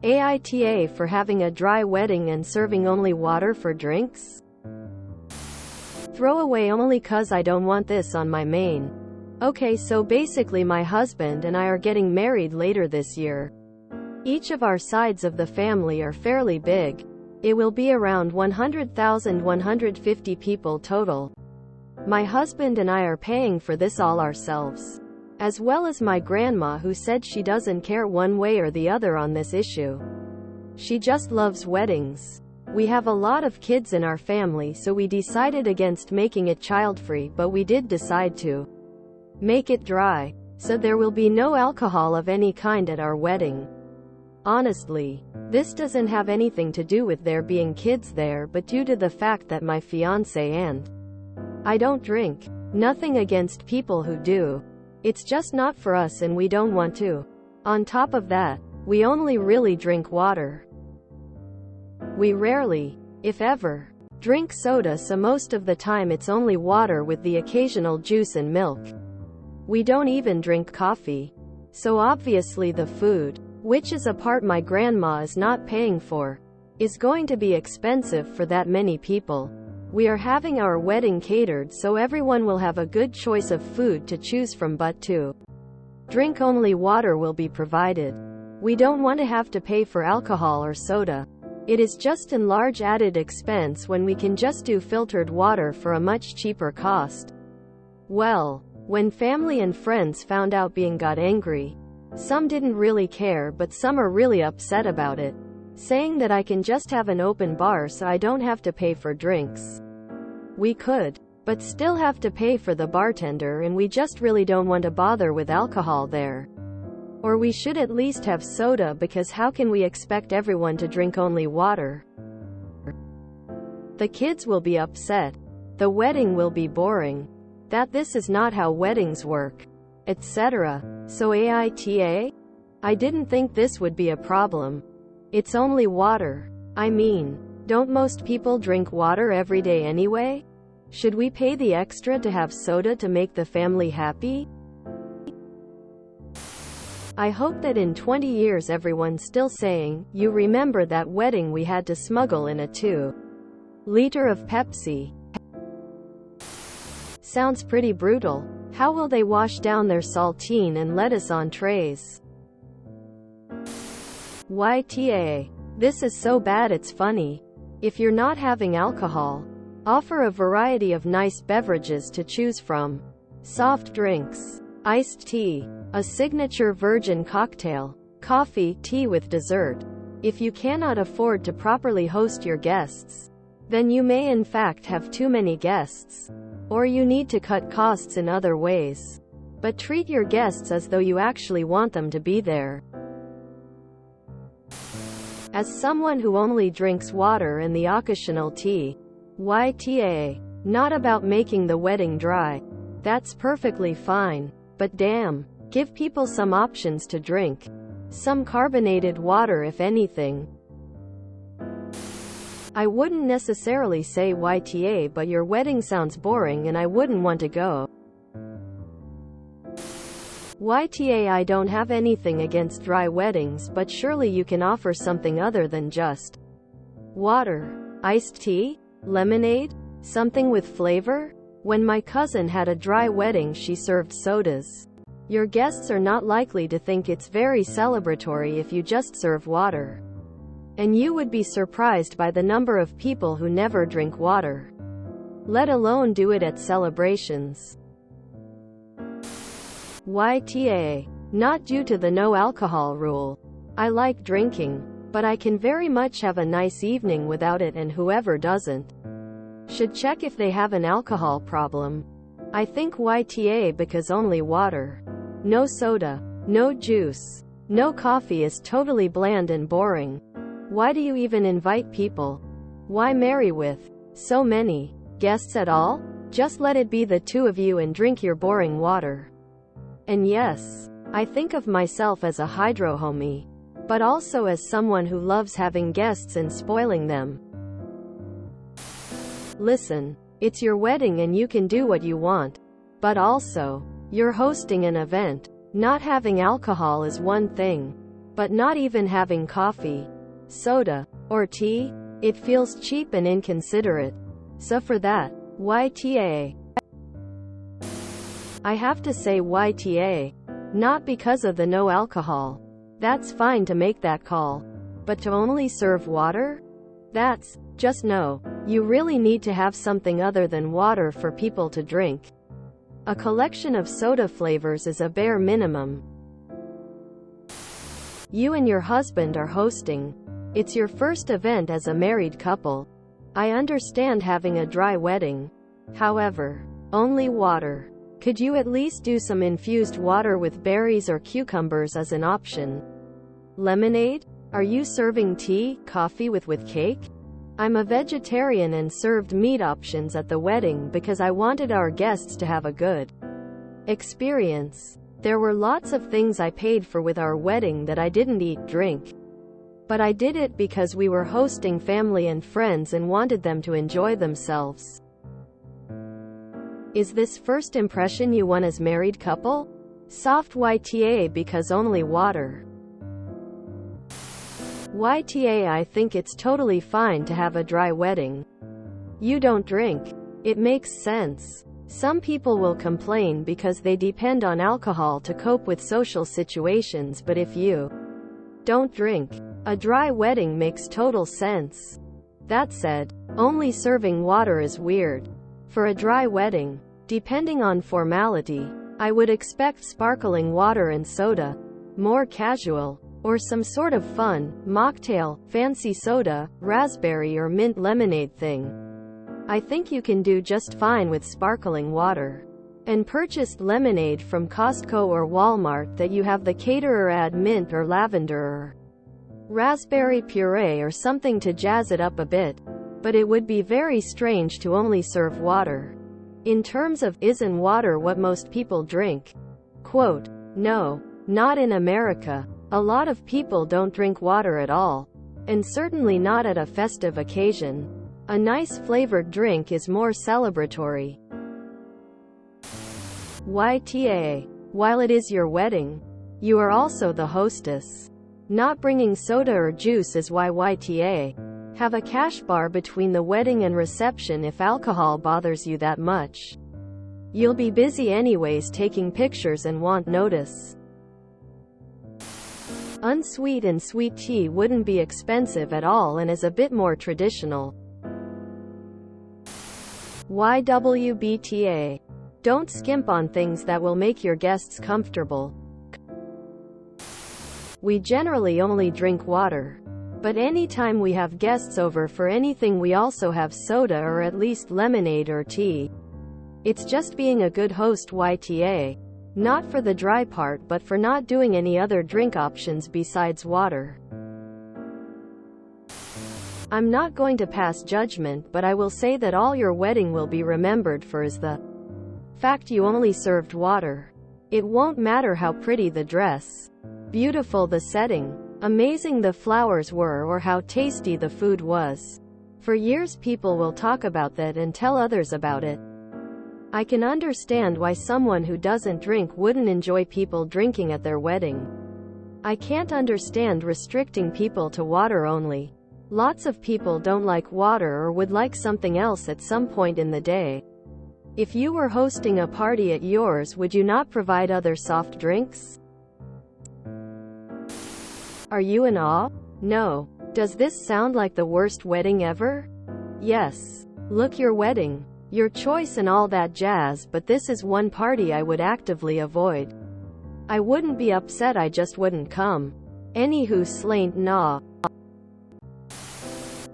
AITA for having a dry wedding and serving only water for drinks? Throw away only 'cause I don't want this on my main. Okay, so basically my husband and I are getting married later this year. Each of our sides of the family are fairly big. It will be around 100,150 people total. My husband and I are paying for this all ourselves. As well as my grandma, who said she doesn't care one way or the other on this issue. She just loves weddings. We have a lot of kids in our family, so we decided against making it child-free, but we did decide to make it dry. So there will be no alcohol of any kind at our wedding. Honestly, this doesn't have anything to do with there being kids there, but due to the fact that my fiancé and I don't drink. Nothing against people who do. It's just not for us and we don't want to. On top of that, we only really drink water. We rarely, if ever, drink soda, so most of the time it's only water with the occasional juice and milk. We don't even drink coffee. So obviously the food, which is a part my grandma is not paying for, is going to be expensive for that many people. We are having our wedding catered, so everyone will have a good choice of food to choose from, but to drink only water will be provided. We don't want to have to pay for alcohol or soda. It is just a large added expense when we can just do filtered water for a much cheaper cost. Well, when family and friends found out, being got angry. Some didn't really care, but some are really upset about it, saying that I can just have an open bar so I don't have to pay for drinks. We could, but still have to pay for the bartender, and we just really don't want to bother with alcohol there. Or we should at least have soda, because how can we expect everyone to drink only water? The kids will be upset. The wedding will be boring. That this is not how weddings work, etc. So AITA? I didn't think this would be a problem. It's only water. I mean, don't most people drink water every day anyway? Should we pay the extra to have soda to make the family happy? I hope that in 20 years everyone's still saying, "You remember that wedding we had to smuggle in a 2-liter of Pepsi?" Sounds pretty brutal. How will they wash down their saltine and lettuce on trays? YTA. This is so bad it's funny. If you're not having alcohol, offer a variety of nice beverages to choose from. Soft drinks, iced tea, a signature virgin cocktail, coffee, tea with dessert. If you cannot afford to properly host your guests, then you may in fact have too many guests. Or you need to cut costs in other ways. But treat your guests as though you actually want them to be there. As someone who only drinks water and the occasional tea, YTA, not about making the wedding dry. That's perfectly fine. But damn, give people some options to drink. Some carbonated water if anything. I wouldn't necessarily say YTA, but your wedding sounds boring and I wouldn't want to go. YTA. I don't have anything against dry weddings, but surely you can offer something other than just water. Iced tea? Lemonade? Something with flavor? When my cousin had a dry wedding, she served sodas. Your guests are not likely to think it's very celebratory if you just serve water. And you would be surprised by the number of people who never drink water, let alone do it at celebrations. YTA. Not due to the no alcohol rule. I like drinking, but I can very much have a nice evening without it, and whoever doesn't should check if they have an alcohol problem. I think YTA because only water. No soda, no juice, no coffee is totally bland and boring. Why do you even invite people? Why marry with so many guests at all? Just let it be the two of you and drink your boring water. And yes, I think of myself as a hydro homie, but also as someone who loves having guests and spoiling them. Listen, it's your wedding and you can do what you want. But also, you're hosting an event. Not having alcohol is one thing, But not even having coffee, soda, or tea? It feels cheap and inconsiderate. So for that, YTA. I have to say YTA. Not because of the no alcohol. That's fine to make that call. But to only serve water? That's just no. You really need to have something other than water for people to drink. A collection of soda flavors is a bare minimum. You and your husband are hosting. It's your first event as a married couple. I understand having a dry wedding. However, only water. Could you at least do some infused water with berries or cucumbers as an option? Lemonade? Are you serving tea, coffee with cake? I'm a vegetarian and served meat options at the wedding because I wanted our guests to have a good experience. There were lots of things I paid for with our wedding that I didn't drink. But I did it because we were hosting family and friends and wanted them to enjoy themselves. Is this first impression you want as married couple? Soft YTA because only water. YTA I think it's totally fine to have a dry wedding. You don't drink. It makes sense. Some people will complain because they depend on alcohol to cope with social situations, but if you don't drink, a dry wedding makes total sense. That said, only serving water is weird. For a dry wedding, depending on formality, I would expect sparkling water and soda. More casual, or some sort of fun, mocktail, fancy soda, raspberry or mint lemonade thing. I think you can do just fine with sparkling water. And purchased lemonade from Costco or Walmart that you have the caterer add mint or lavender or raspberry puree or something to jazz it up a bit. But it would be very strange to only serve water. In terms of, isn't water what most people drink? Quote, no, not in America. A lot of people don't drink water at all. And certainly not at a festive occasion. A nice flavored drink is more celebratory. YTA. While it is your wedding, you are also the hostess. Not bringing soda or juice is YTA. Have a cash bar between the wedding and reception if alcohol bothers you that much. You'll be busy anyways taking pictures and won't notice. Unsweet and sweet tea wouldn't be expensive at all and is a bit more traditional. YWBTA. Don't skimp on things that will make your guests comfortable. We generally only drink water. But anytime we have guests over for anything we also have soda or at least lemonade or tea. It's just being a good host YTA. Not for the dry part but for not doing any other drink options besides water. I'm not going to pass judgment, but I will say that all your wedding will be remembered for is the fact you only served water. It won't matter how pretty the dress, beautiful the setting, amazing the flowers were, or how tasty the food was. For years people will talk about that and tell others about it. I can understand why someone who doesn't drink wouldn't enjoy people drinking at their wedding. I can't understand restricting people to water only. Lots of people don't like water or would like something else at some point in the day. If you were hosting a party at yours, would you not provide other soft drinks? Are you in awe? No. Does this sound like the worst wedding ever? Yes. Look, your wedding, your choice and all that jazz, but this is one party I would actively avoid. I wouldn't be upset, I just wouldn't come. Anywho, slaint nah.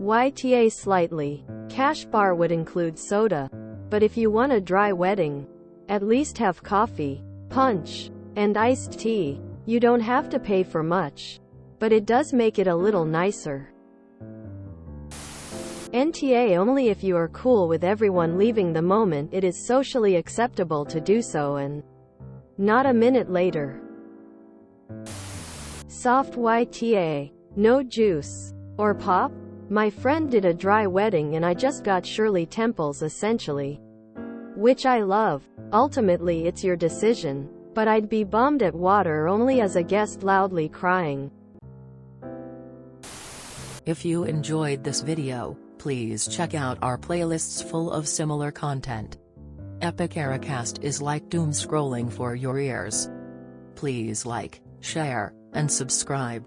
YTA slightly. Cash bar would include soda. But if you want a dry wedding, at least have coffee, punch, and iced tea. You don't have to pay for much. But it does make it a little nicer. NTA only if you are cool with everyone leaving the moment it is socially acceptable to do so and not a minute later. Soft YTA. No juice or pop? My friend did a dry wedding and I just got Shirley Temples essentially. Which I love. Ultimately it's your decision. But I'd be bummed at water only as a guest loudly crying. If you enjoyed this video, please check out our playlists full of similar content. AmITheAsshole is like doom scrolling for your ears. Please like, share, and subscribe.